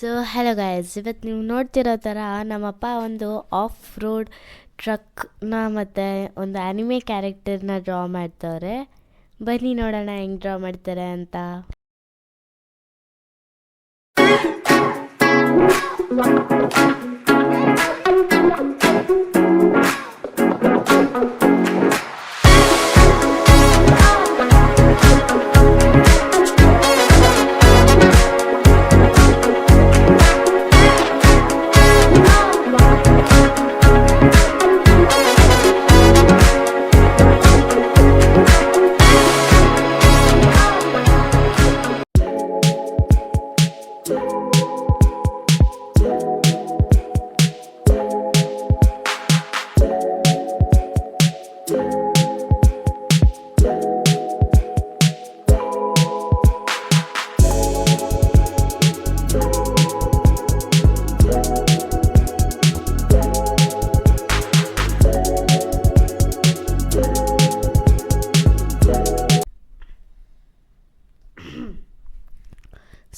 So hello guys, ಇವತ್ತು ನೀವು ನೋಡ್ತಿರೋ ಥರ ನಮ್ಮಪ್ಪ ಒಂದು ಆಫ್ ರೋಡ್ ಟ್ರಕ್ನ ಮತ್ತು ಒಂದು ಆ್ಯನಿಮೆ ಕ್ಯಾರೆಕ್ಟರ್ನ ಡ್ರಾ ಮಾಡ್ತವ್ರೆ. ಬನ್ನಿ ನೋಡೋಣ ಹೆಂಗೆ ಡ್ರಾ ಮಾಡ್ತಾರೆ ಅಂತ.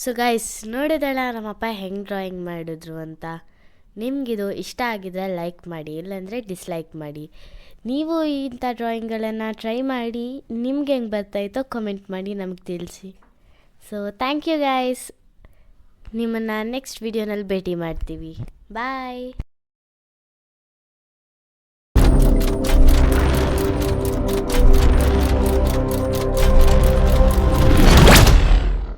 ಸೊ ಗೈಸ್, ನೋಡಿದಳ ನಮ್ಮಪ್ಪ ಹೆಂಗೆ ಡ್ರಾಯಿಂಗ್ ಮಾಡಿದ್ರು ಅಂತ. ನಿಮಗಿದು ಇಷ್ಟ ಆಗಿದ್ರೆ ಲೈಕ್ ಮಾಡಿ, ಇಲ್ಲಾಂದರೆ ಡಿಸ್ಲೈಕ್ ಮಾಡಿ. ನೀವು ಇಂಥ ಡ್ರಾಯಿಂಗ್ಗಳನ್ನು ಟ್ರೈ ಮಾಡಿ ನಿಮ್ಗೆ ಹೆಂಗೆ ಬರ್ತಾಯಿತ್ತೋ ಕಮೆಂಟ್ ಮಾಡಿ ನಮಗೆ ತಿಳಿಸಿ. So thank you guys. ನಿಮ್ಮನ್ನು ನೆಕ್ಸ್ಟ್ ವಿಡಿಯೋನಲ್ಲಿ ಭೇಟಿ ಮಾಡ್ತೀವಿ. ಬಾಯ್.